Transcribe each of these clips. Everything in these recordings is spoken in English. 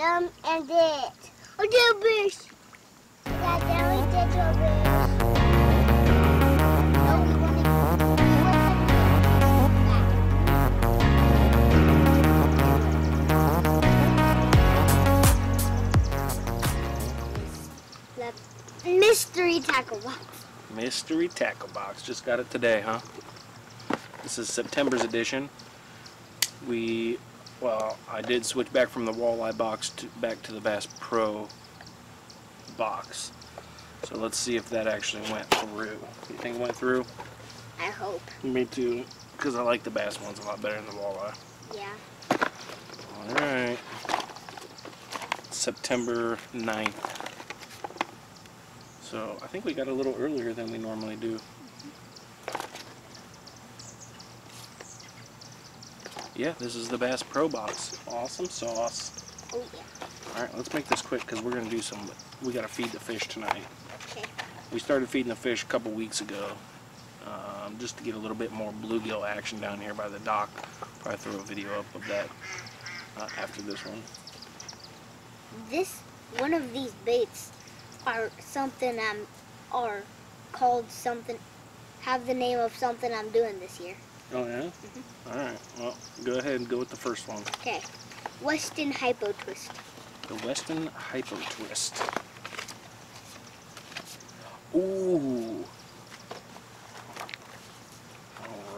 Them and it. Oh, dear fish. Yeah, then we did your fish. No, we want to the mystery tackle box. Mystery tackle box. Just got it today, huh? This is September's edition. Well, I did switch back from the walleye box back to the Bass Pro box. So let's see if that actually went through. You think it went through? I hope. Me too, because I like the bass ones a lot better than the walleye. Yeah. Alright. September 9th. So I think we got a little earlier than we normally do. Yeah, this is the Bass Pro box. Awesome sauce. Oh yeah. Alright, let's make this quick because we're going to do we got to feed the fish tonight. Okay. We started feeding the fish a couple weeks ago, just to get a little bit more bluegill action down here by the dock. Probably throw a video up of that after this one. One of these baits are something are called something, have the name of something I'm doing this year. Oh yeah? Mm-hmm. Alright, well, go ahead and go with the first one. Okay. Weston Hypo Twist. The Weston Hypo Twist. Ooh.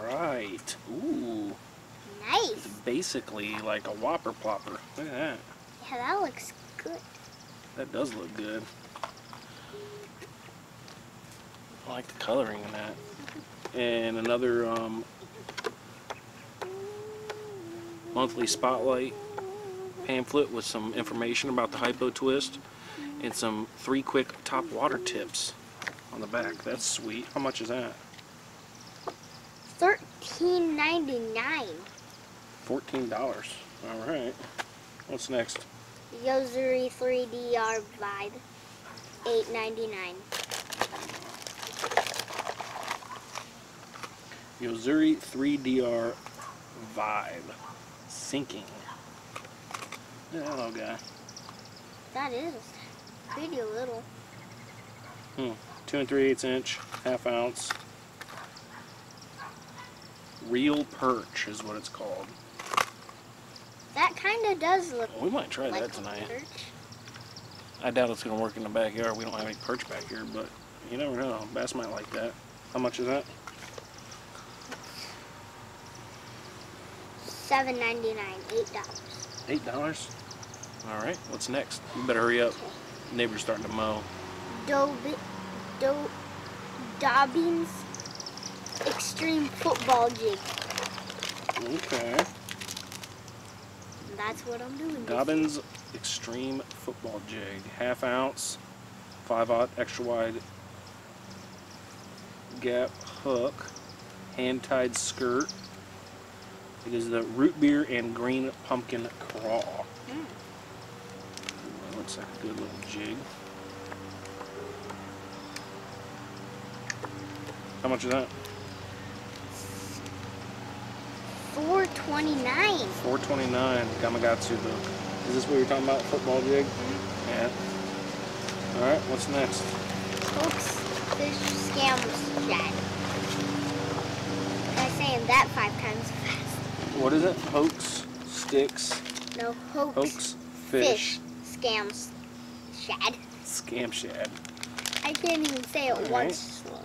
Alright. Ooh. Nice. It's basically like a whopper plopper. Look at that. Yeah, that looks good. That does look good. I like the coloring in that. And another monthly spotlight pamphlet with some information about the Hypo Twist and some 3 quick top water tips on the back. That's sweet. How much is that? $13.99. $14. Alright. What's next? Yozuri 3DR Vibe. $8.99. Yozuri 3DR Vibe. Sinking. Yeah, hello guy. That is pretty little. 2 3/8 inch, ½ ounce. Real perch is what it's called. That kind of does look We might try like that tonight. Perch. I doubt it's going to work in the backyard. We don't have any perch back here, but you never know. Bass might like that. How much is that? $7.99. $8. $8? Alright, what's next? You better hurry up. Neighbor's starting to mow. Dobbins Extreme Football Jig. Okay. That's what I'm doing. Dobbins Extreme Football Jig. ½ ounce, 5/0 extra wide gap hook, hand-tied skirt. It is the root beer and green pumpkin craw. Ooh, that looks like a good little jig. How much is that? $4.29. $4.29. Gamakatsu hook. Is this what you're talking about? Football jig? Yeah. All right. What's next? Hooks, fish, scams, shad. I'm saying that 5 times fast. What is it? Hoax, sticks. No, hoax, fish, scams, shad. scam shad. I can't even say it All once slow.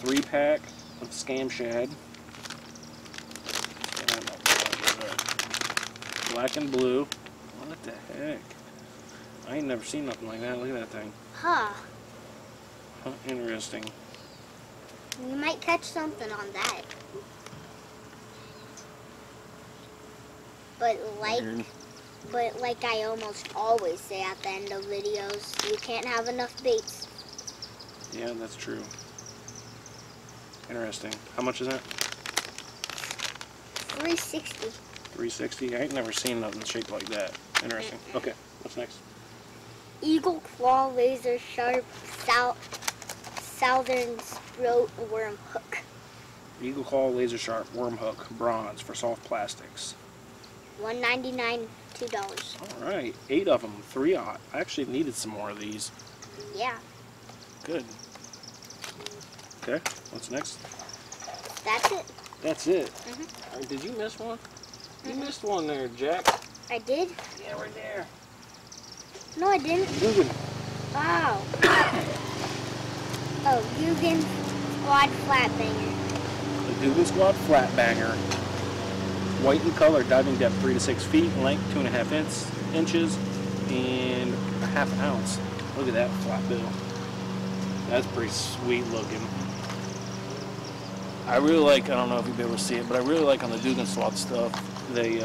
3-pack of scam shad. Black and blue. What the heck? I ain't never seen nothing like that. Look at that thing. Huh. Interesting. You might catch something on that. But like I almost always say at the end of videos, you can't have enough baits. Yeah, that's true. Interesting. How much is that? $3.60. $3.60. I ain't never seen nothing shaped like that. Interesting. Okay, what's next? Eagle Claw Laser Sharp Southern Throat Worm Hook. Eagle Claw Laser Sharp Worm Hook, bronze for soft plastics. $1.99, $2. All right, 8 of them, 3 I actually needed some more of these. Yeah. Good. Okay, what's next? That's it. That's it. Mm-hmm. Did you miss one? You missed one there, Jack. I did? Yeah, right there. No, I didn't. Dugan. Wow. Oh, Dugan Squad Flat Banger. The Dugan Squad Flat Banger. White in color, diving depth 3 to 6 feet, length 2.5 inches, and a ½ ounce. Look at that flat bill. That's pretty sweet looking. I really like, I don't know if you'll be able to see it, but I really like on the Dugan Squad stuff, they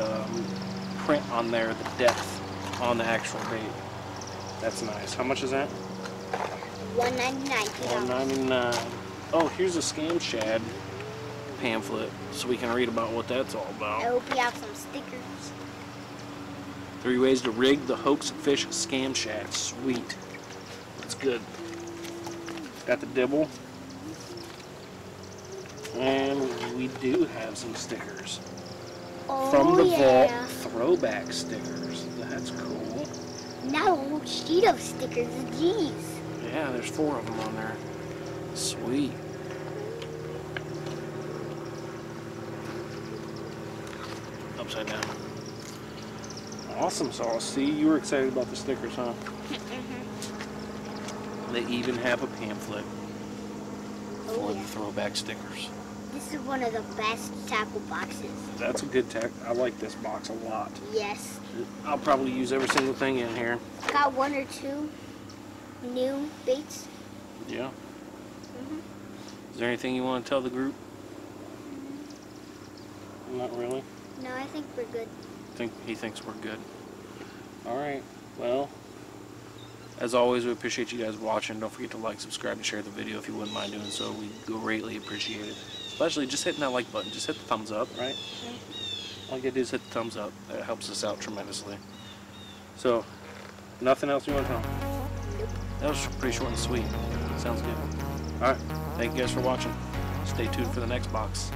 print on there the depth on the actual bait. That's nice. How much is that? $1.99. $1.99. Oh, here's a scam shad pamphlet, so we can read about what that's all I about. hope you have some stickers. 3 ways to rig the hoax fish scam shad. Sweet. That's good. Got the dibble. And we do have some stickers. Oh, From the yeah. vault, throwback stickers. That's cool. Now a whole sheet of stickers. Jeez. Yeah, there's 4 of them on there. Sweet. Upside down. Awesome sauce. See, you were excited about the stickers, huh? They even have a pamphlet for the throwback stickers. This is one of the best tackle boxes. That's a good tack. I like this box a lot. Yes. I'll probably use every single thing in here. Got 1 or 2 new baits. Yeah. Is there anything you want to tell the group? Not really. No, I think we're good. He thinks we're good. All right. Well, as always, we appreciate you guys watching. Don't forget to like, subscribe, and share the video if you wouldn't mind doing so. We greatly appreciate it. Especially just hitting that like button. Just hit the thumbs up, right? All you gotta do is hit the thumbs up. That helps us out tremendously. So, nothing else you want to tell them? Nope. That was pretty short and sweet. Sounds good. All right. Thank you guys for watching. Stay tuned for the next box.